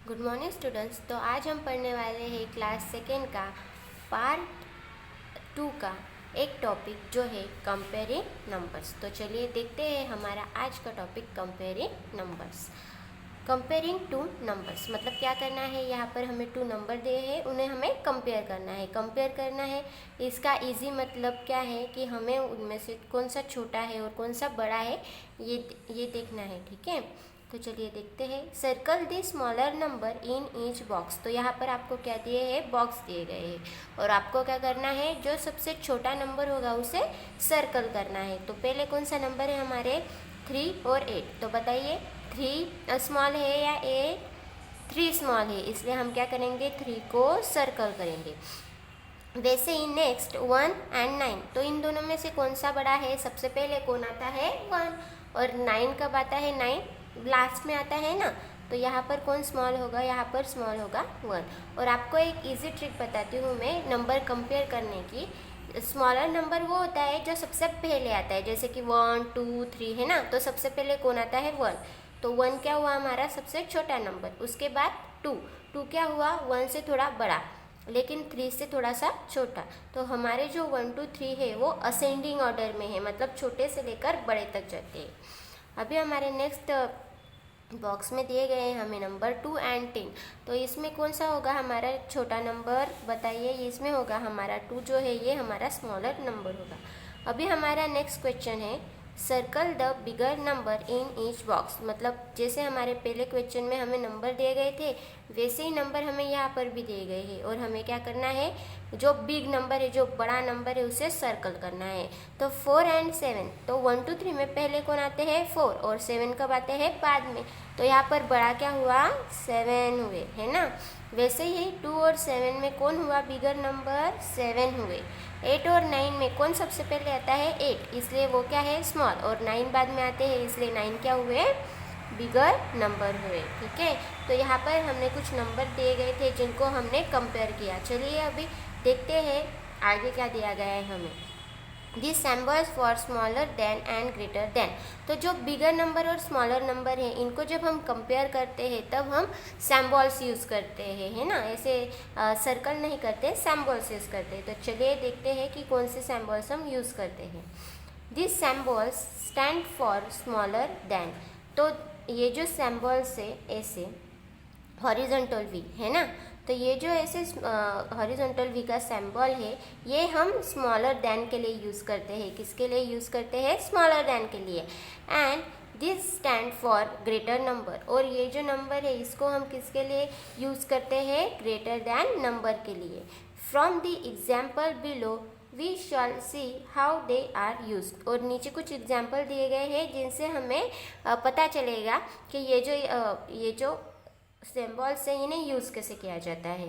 Good morning students. तो आज हम पढ़ने वाले हैं क्लास सेकेंड का पार्ट 2 का एक टॉपिक जो है कंपेयरिंग नंबर्स। तो चलिए देखते हैं हमारा आज का topic comparing numbers. Comparing two numbers मतलब क्या करना है, यहाँ पर हमें 2 नंबर दिए हैं, उन्हें हमें कंपेयर करना है। कंपेयर करना है इसका इजी मतलब क्या है कि हमें उनमें से कौन सा छोटा है और कौन सा बड़ा है ये देखना है। ठीक है, तो चलिए देखते हैं। Circle the smaller number in each box. तो यहाँ पर आपको क्या दिए हैं, बॉक्स दिए गए हैं और आपको क्या करना है, जो सबसे छोटा नंबर होगा उसे सर्कल करना है। तो पहले कौन सा नंबर है हमारे 3 और 8। तो बताइए 3 स्मॉल है या 3 स्मॉल है, इसलिए हम क्या करेंगे 3 को सर्कल करेंगे। वैसे ही नेक्स्ट 1 एंड 9। तो इन दोनों में से कौन सा बड़ा है, सबसे पहले कौन आता है 1 और 9 कब आता है, 9 लास्ट में आता है ना। तो यहाँ पर कौन स्मॉल होगा, यहाँ पर स्मॉल होगा 1। और आपको एक इजी ट्रिक बताती हूँ मैं नंबर कंपेयर करने की। स्मॉलर नंबर वो होता है जो सबसे पहले आता है, जैसे कि 1 2 3 है ना। तो सबसे पहले कौन आता है 1। तो 1 क्या हुआ हमारा सबसे छोटा नंबर। उसके बाद 2 क्या हुआ 1 से थोड़ा बड़ा, लेकिन 3 से थोड़ा सा छोटा। तो हमारे जो 1 2 3 है वो असेंडिंग ऑर्डर में है, मतलब छोटे से लेकर बड़े तक जाते हैं। अभी हमारे नेक्स्ट बॉक्स में दिए गए हैं हमें नंबर 2 एंड 10। तो इसमें कौन सा होगा हमारा छोटा नंबर, बताइए। इसमें होगा हमारा 2 जो है ये हमारा स्मॉलर नंबर होगा। अभी हमारा नेक्स्ट क्वेश्चन है circle the bigger number in each box. मतलब जैसे हमारे पहले क्वेश्चन में हमें नंबर दिए गए थे वैसे ही नंबर हमें यहाँ पर भी दिए गए हैं और हमें क्या करना है, जो बिग नंबर है, जो बड़ा नंबर है उसे सर्कल करना है। तो 4 एंड 7। तो 1 2 3 में पहले कौन आते हैं 4 और 7 कब आते हैं बाद में। तो यहाँ पर बड़ा क्या हुआ 7 हुए है ना। वैसे ही 2 और 7 में कौन हुआ बिगर नंबर 7 हुए। 8 और 9 में कौन सबसे पहले आता है 8, इसलिए वो क्या है स्मॉल, और 9 बाद में आते हैं इसलिए 9 क्या हुए बिगर नंबर हुए। ठीक है, तो यहाँ पर हमने कुछ नंबर दिए गए थे जिनको हमने कंपेयर किया। चलिए अभी देखते हैं आगे क्या दिया गया है हमें। This symbols for smaller than and greater than. तो जो बिगर नंबर और स्मॉलर नंबर है इनको जब हम कंपेयर करते हैं तब हम सिम्बल्स यूज़ करते हैं, है ना। ऐसे सर्कल नहीं करते, सिम्बल्स यूज़ करते हैं। तो चलिए देखते हैं कि कौन से सिम्बल्स हम यूज़ करते हैं। This symbols stand for smaller than. तो ये जो सिम्बल्स है ऐसे हॉरिजॉन्टल वी है ना, तो ये जो ऐसे हॉरिजॉन्टल वी का सिंबल है ये हम स्मॉलर देन के लिए यूज़ करते हैं। किसके लिए यूज़ करते हैं, स्मॉलर देन के लिए। And this stand for greater number. और ये जो नंबर है इसको हम किसके लिए यूज़ करते हैं, ग्रेटर देन नंबर के लिए। From the example below we shall see how they are use. और नीचे कुछ एग्जाम्पल दिए गए हैं जिनसे हमें पता चलेगा कि ये जो सिंबल्स से इन्हें यूज़ कैसे किया जाता है।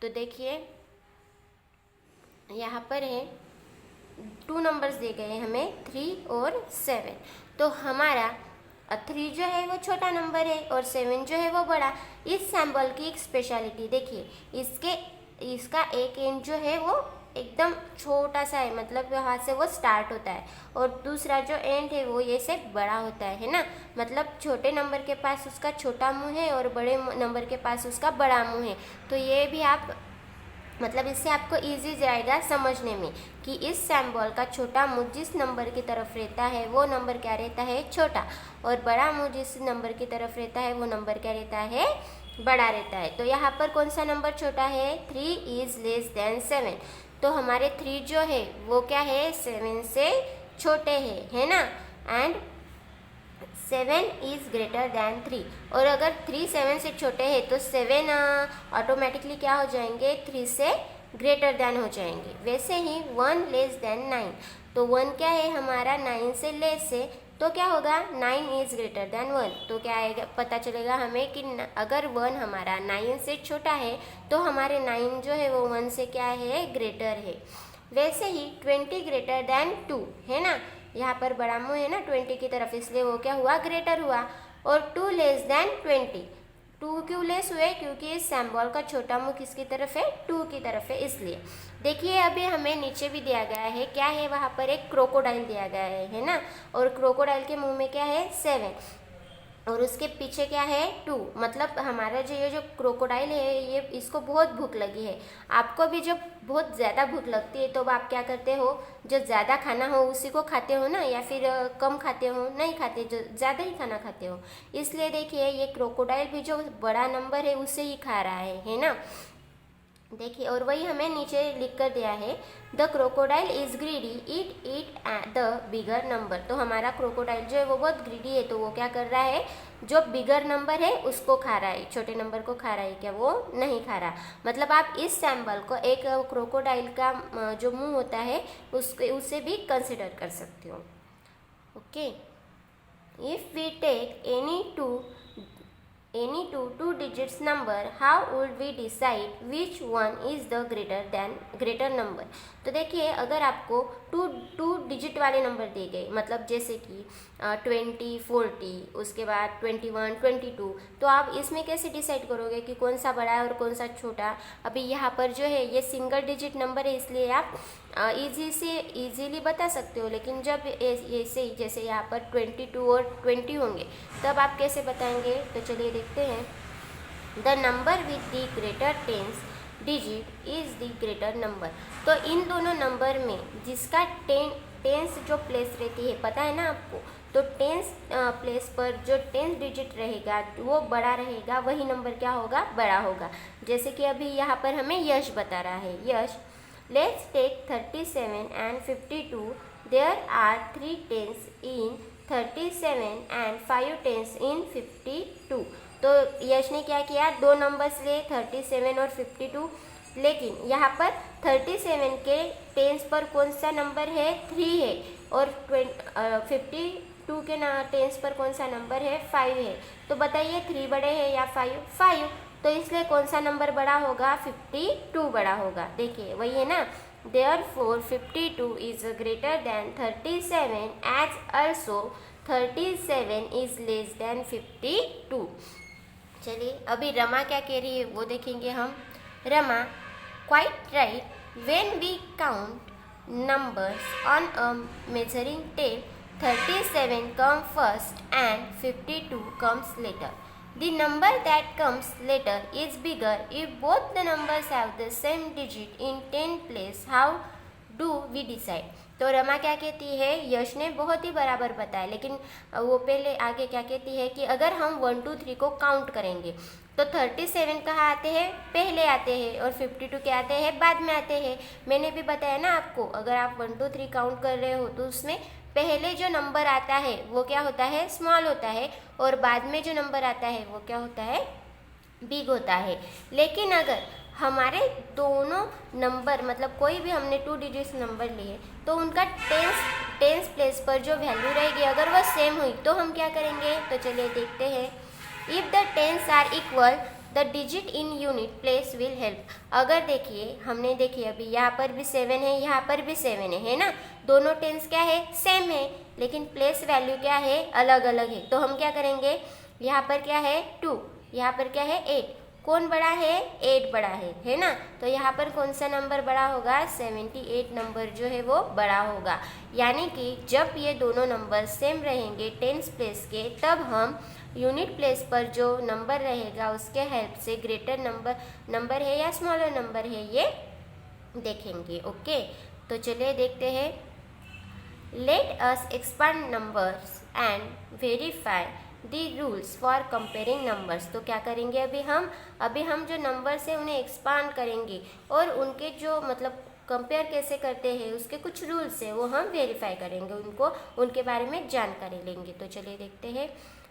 तो देखिए यहाँ पर है 2 नंबर्स दिए गए हैं हमें 3 और 7। तो हमारा 3 जो है वो छोटा नंबर है और 7 जो है वो बड़ा। इस सिंबल की एक स्पेशलिटी देखिए, इसका एक एंड जो है वो एकदम छोटा सा है, मतलब वहाँ से वो स्टार्ट होता है, और दूसरा जो एंड है वो ये से बड़ा होता है ना। मतलब छोटे नंबर के पास उसका छोटा मुंह है और बड़े नंबर के पास उसका बड़ा मुंह है। तो ये भी आप मतलब इससे आपको इजी जाएगा समझने में कि इस सिंबल का छोटा मुंह जिस नंबर की तरफ रहता है वो नंबर क्या रहता है, छोटा, और बड़ा मुंह जिस नंबर की तरफ रहता है वो नंबर क्या रहता है, बड़ा रहता है। तो यहाँ पर कौन सा नंबर छोटा है, 3 इज लेस देन 7। तो हमारे 3 जो है वो क्या है 7 से छोटे है ना। And 7 is greater than 3। और अगर 3 7 से छोटे हैं तो 7 ऑटोमेटिकली क्या हो जाएंगे, 3 से ग्रेटर दैन हो जाएंगे। वैसे ही 1 लेस देन 9। तो 1 क्या है हमारा 9 से लेस है, तो क्या होगा 9 इज ग्रेटर दैन 1। तो क्या आएगा, पता चलेगा हमें कि अगर 1 हमारा 9 से छोटा है तो हमारे 9 जो है वो 1 से क्या है, ग्रेटर है। वैसे ही 20 ग्रेटर दैन 2 है ना, यहाँ पर बड़ा मुँह है ना 20 की तरफ, इसलिए वो क्या हुआ, ग्रेटर हुआ। और 2 लेस देन 20। 2 क्यों लेस हुए, क्योंकि इस सिंबल का छोटा मुंह किसकी तरफ है, 2 की तरफ है, इसलिए। देखिए अभी हमें नीचे भी दिया गया है, क्या है वहाँ पर एक क्रोकोडाइल दिया गया है ना, और क्रोकोडाइल के मुंह में क्या है 7। और उसके पीछे क्या है 2, मतलब हमारा ये जो क्रोकोडाइल है ये इसको बहुत भूख लगी है। आपको भी जब बहुत ज़्यादा भूख लगती है तो आप क्या करते हो, जो ज़्यादा खाना हो उसी को खाते हो ना, या फिर कम खाते हो? नहीं खाते, जो ज़्यादा ही खाना खाते हो। इसलिए देखिए ये क्रोकोडाइल भी जो बड़ा नंबर है उससे ही खा रहा है ना। देखिए, और वही हमें नीचे लिख कर दिया है, the crocodile is greedy, it the bigger number. तो हमारा क्रोकोडाइल जो है वो बहुत ग्रीडी है, तो वो क्या कर रहा है, जो बिगर नंबर है उसको खा रहा है, छोटे नंबर को खा रहा है क्या? वो नहीं खा रहा। मतलब आप इस सैम्बल को एक क्रोकोडाइल का जो मुंह होता है उससे भी कंसिडर कर सकते हो। Okay, if we take any two digits number, how would we decide which one is the greater number? तो देखिए, अगर आपको टू डिजिट वाले नंबर दिए गए, मतलब जैसे कि 20, 40, उसके बाद 21, 22, तो आप इसमें कैसे डिसाइड करोगे कि कौन सा बड़ा है और कौन सा छोटा? अभी यहाँ पर जो है ये सिंगल डिजिट नंबर है, इसलिए आप इजीली बता सकते हो। लेकिन जब ऐसे जैसे यहाँ पर 22 और 20 होंगे तब आप कैसे बताएंगे? तो चलिए देखते हैं। The number with the greater tens digit is the greater number. तो इन दोनों नंबर में जिसका टेंस जो प्लेस रहती है, पता है ना आपको, तो टेंस प्लेस पर जो टेंस डिजिट रहेगा वो बड़ा रहेगा, वही नंबर क्या होगा? बड़ा होगा। जैसे कि अभी यहाँ पर हमें यश बता रहा है, यश, let's take 37 and 52. There are 3 tens in 37 and 5 tens in 52. तो यश ने क्या किया, दो नंबर्स लिए 37 और 52, लेकिन यहाँ पर 37 के टेंस पर कौन सा नंबर है? 3 है, और 52 के टेंस पर कौन सा नंबर है? 5 है। तो बताइए 3 बड़े हैं या 5? 5। तो इसलिए कौन सा नंबर बड़ा होगा? 52 बड़ा होगा। देखिए वही है ना, therefore 52 is greater than 37, as also 37 is less than 52। चलिए अभी रमा क्या कह रही है वो देखेंगे हम। Rama, quite right, when we count numbers on a measuring tape, 37 comes first and 52 comes later. The number that comes later is bigger if both the numbers have the same digit in 10 place. How do we decide? तो रमा क्या कहती है, यश ने बहुत ही बराबर बताया, लेकिन वो पहले आगे क्या कहती है कि अगर हम 1, 2, 3 को काउंट करेंगे तो 37 कहाँ आते हैं? पहले आते हैं, और 52 क्या आते हैं? बाद में आते हैं। मैंने भी बताया ना आपको, अगर आप 1, 2, 3 काउंट कर रहे हो तो उसमें पहले जो नंबर आता है वो क्या होता है? स्मॉल होता है, और बाद में जो नंबर आता है वो क्या होता है? बिग होता है। लेकिन अगर हमारे दोनों नंबर, मतलब कोई भी हमने 2 डिजिट्स नंबर लिए, तो उनका टेंस प्लेस पर जो वैल्यू रहेगी अगर वह सेम हुई तो हम क्या करेंगे? तो चलिए देखते हैं। If the tens are equal, the digit in unit place will help. अगर देखिए, हमने देखिए अभी यहाँ पर भी 7 है, यहाँ पर भी 7 है ना, दोनों टेंस क्या है? सेम है, लेकिन प्लेस वैल्यू क्या है? अलग अलग है। तो हम क्या करेंगे? यहाँ पर क्या है? 2, यहाँ पर क्या है? 8। कौन बड़ा है? 8 बड़ा है ना। तो यहाँ पर कौन सा नंबर बड़ा होगा? 78 नंबर जो है वो बड़ा होगा। यानी कि जब ये दोनों नंबर सेम रहेंगे टेंस प्लेस के, तब हम यूनिट प्लेस पर जो नंबर रहेगा उसके हेल्प से ग्रेटर नंबर है या स्मॉलर नंबर है ये देखेंगे। ओके, तो चलिए देखते हैं। Let us expand numbers and verify the rules for comparing numbers. तो क्या करेंगे अभी हम जो नंबर्स हैं उन्हें एक्सपांड करेंगे, और उनके जो मतलब कंपेयर कैसे करते हैं उसके कुछ रूल्स हैं वो हम वेरीफाई करेंगे, उनके बारे में जानकारी लेंगे। तो चलिए देखते हैं।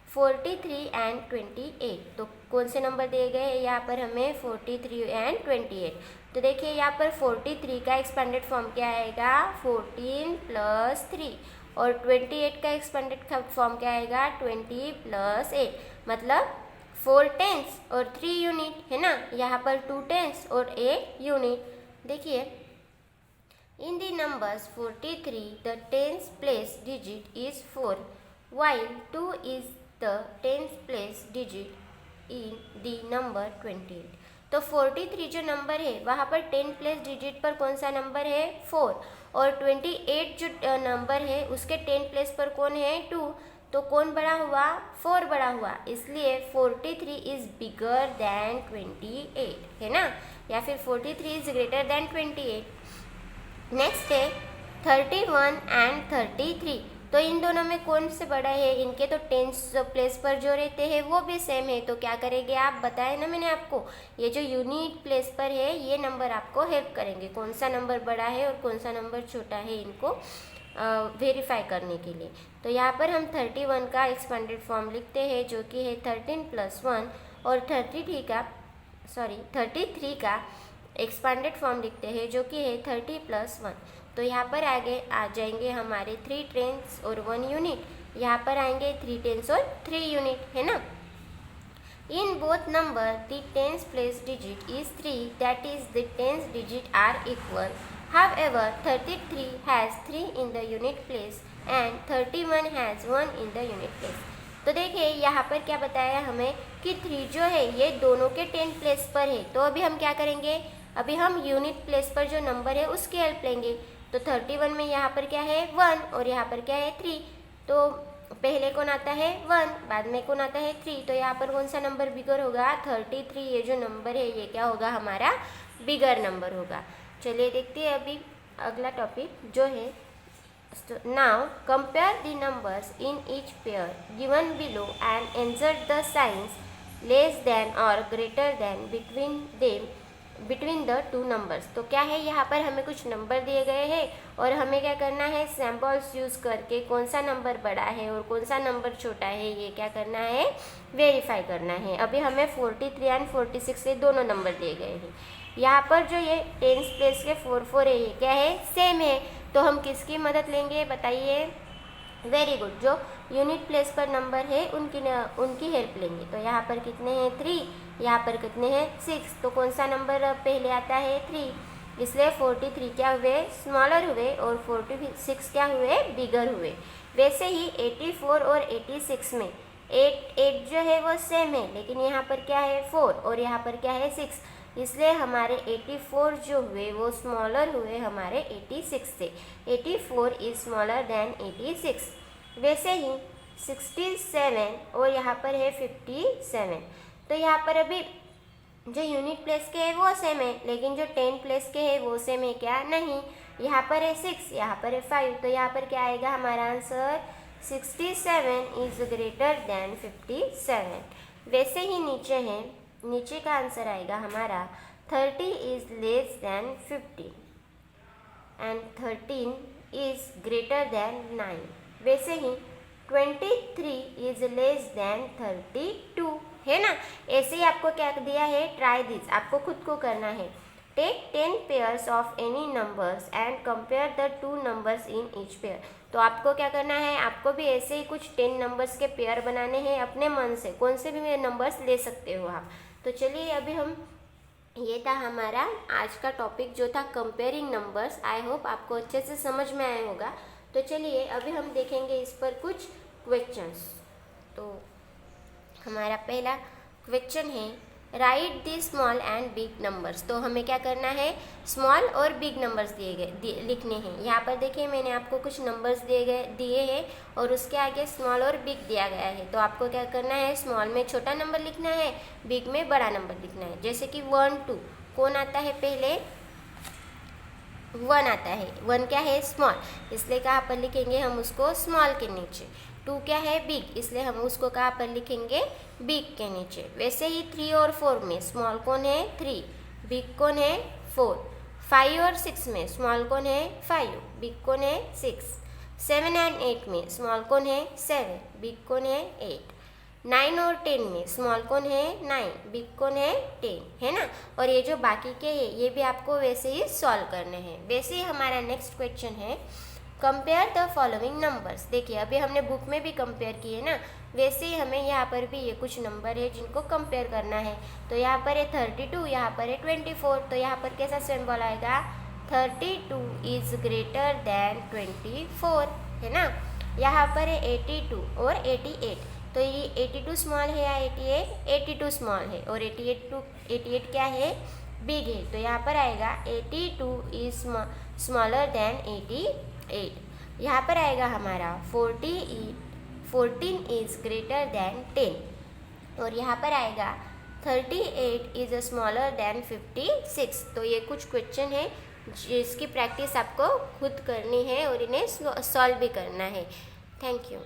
43 एंड 28, तो कौन से नंबर दिए गए हैं यहाँ पर हमें? 43 एंड 28। तो देखिए यहाँ पर 43 का एक्सपेंडेड फॉर्म क्या आएगा? 14 + 3, और 28 का एक्सपेंडेड फॉर्म क्या आएगा? 20 + 8, मतलब 4 टेंस और 3 यूनिट है ना। यहाँ पर 2 टेंस और 1 यूनिट। देखिए, in the numbers 43 the tens place digit is 4, while 2 is the tens place digit in the number 28। तो 43 जो नंबर है वहाँ पर 10 प्लेस डिजिट पर कौन सा नंबर है? 4, और 28 जो नंबर है उसके 10 प्लेस पर कौन है? 2। तो कौन बड़ा हुआ, 4 बड़ा हुआ, इसलिए 43 इज़ बिगर दैन 28 है ना, या फिर 43 इज़ ग्रेटर दैन 28। नेक्स्ट है 31 एंड 33। तो इन दोनों में कौन से बड़ा है, इनके तो टेंस प्लेस पर जो रहते हैं वो भी सेम है, तो क्या करेंगे आप, बताए ना मैंने आपको, ये जो यूनिट प्लेस पर है ये नंबर आपको हेल्प करेंगे कौन सा नंबर बड़ा है और कौन सा नंबर छोटा है, इनको वेरीफाई करने के लिए। तो यहाँ पर हम 31 का एक्सपेंडेड फॉर्म लिखते हैं जो कि है 13 + 1, और 33 का एक्सपेंडेड फॉर्म लिखते हैं जो कि है 30 + 1। तो यहाँ पर आगे आ जाएंगे हमारे 3 टेंस और 1 यूनिट, यहाँ पर आएंगे 3 टेंस और 3 यूनिट, है ना। In both number the tens place digit is 3, that is the tens digit are equal. However, 33 has 3 in the unit place and 31 has 1 in the unit place। तो देखिए यहाँ पर क्या बताया हमें कि 3 जो है ये दोनों के 10 प्लेस पर है। तो अभी हम क्या करेंगे, अभी हम यूनिट प्लेस पर जो नंबर है उसकी हेल्प लेंगे। तो 31 में यहाँ पर क्या है 1 और यहाँ पर क्या है 3, तो पहले कौन आता है 1, बाद में कौन आता है 3, तो यहाँ पर कौन सा नंबर बिगर होगा, 33, ये जो नंबर है ये क्या होगा, हमारा बिगर नंबर होगा। चलिए देखते हैं अभी अगला टॉपिक जो है, now compare the numbers in each pair given below and insert the signs less than और greater than between the two numbers. तो क्या है, यहाँ पर हमें कुछ नंबर दिए गए हैं और हमें क्या करना है, सैम्पल्स यूज़ करके कौन सा नंबर बड़ा है और कौन सा नंबर छोटा है ये क्या करना है, वेरीफाई करना है। अभी हमें 43 एंड 46 से दोनों नंबर दिए गए हैं। यहाँ पर जो ये टेंस प्लेस के 4 है ये क्या है, सेम है, तो हम किसकी मदद लेंगे बताइए, वेरी गुड, जो यूनिट प्लेस पर नंबर है उनकी हेल्प लेंगे। तो यहाँ पर कितने हैं 3, यहाँ पर कितने हैं 6, तो कौन सा नंबर पहले आता है 3, इसलिए 43 क्या हुए, स्मॉलर हुए, और 46 क्या हुए, बिगर हुए। वैसे ही 84 और 86 में 8 जो है वो सेम है, लेकिन यहाँ पर क्या है 4 और यहाँ पर क्या है 6, इसलिए हमारे 84 जो हुए वो स्मॉलर हुए हमारे 86 से। 84 इज स्मॉलर देन 86। वैसे ही 67 और यहाँ पर है 57, तो यहाँ पर अभी जो यूनिट प्लेस के है वो सेम है, लेकिन जो 10 प्लेस के है वो सेम है क्या, नहीं। यहाँ पर है 6, यहाँ पर है 5, तो यहाँ पर क्या आएगा हमारा आंसर, 67 इज ग्रेटर देन 57। वैसे ही नीचे का आंसर आएगा हमारा 30 is less than 50 and 13 is greater than 9। वैसे ही 23 इज लेस देन 32, है ना। ऐसे ही आपको क्या दिया है, ट्राई दिस, आपको खुद को करना है। Take 10 pairs of any numbers and compare the 2 numbers in each pair. तो आपको क्या करना है, आपको भी ऐसे ही कुछ 10 नंबर्स के पेयर बनाने हैं अपने मन से, कौन से भी नंबर्स ले सकते हो आप। तो चलिए अभी ये था हमारा आज का टॉपिक जो था कंपेयरिंग नंबर्स। आई होप आपको अच्छे से समझ में आया होगा। तो चलिए अभी हम देखेंगे इस पर कुछ क्वेश्चंस। तो हमारा पहला क्वेश्चन है, right the small and big numbers. तो हमें क्या करना है, स्मॉल और बिग नंबर्स लिखने हैं। यहाँ पर देखिए मैंने आपको कुछ नंबर्स दिए हैं और उसके आगे स्मॉल और बिग दिया गया है। तो आपको क्या करना है, स्मॉल में छोटा नंबर लिखना है, बिग में बड़ा नंबर लिखना है। जैसे कि 1 2, कौन आता है पहले, 1 आता है। 1 क्या है, स्मॉल, इसलिए कहाँ पर लिखेंगे हम उसको, स्मॉल के नीचे। 2 क्या है, बिग, इसलिए हम उसको कहाँ पर लिखेंगे, बिग के नीचे। वैसे ही 3 और 4 में स्मॉल कौन है, 3, बिग कौन है, 4। 5 और 6 में स्मॉल कौन है, 5, बिग कौन है, 6। 7 एंड 8 में स्मॉल कौन है, 7, बिग कौन है, 8। 9 और 10 में स्मॉल कौन है, 9, बिग कौन है, 10, है ना। और ये जो बाकी के हैं ये भी आपको वैसे ही सॉल्व करने हैं। वैसे ही हमारा नेक्स्ट क्वेश्चन है, कंपेयर द फॉलोइंग नंबर्स। देखिए अभी हमने बुक में भी कंपेयर किए ना, वैसे ही हमें यहाँ पर भी ये कुछ नंबर है जिनको कंपेयर करना है। तो यहाँ पर है 32, यहाँ पर है 24, तो यहाँ पर कैसा सिंबल आएगा, 32 इज ग्रेटर देन 24, है ना। यहाँ पर है 82 और 88, तो ये 82 स्मॉल है या 88, 82 स्मॉल है, और 88 क्या है, बिग है। तो यहाँ पर आएगा 82 इज स्मॉलर देन 88। यहाँ पर आएगा हमारा 14 इज़ ग्रेटर देन 10। और यहाँ पर आएगा 38 इज़ स्मॉलर देन 56। तो ये कुछ क्वेश्चन है जिसकी प्रैक्टिस आपको खुद करनी है और इन्हें सॉल्व भी करना है। Thank you.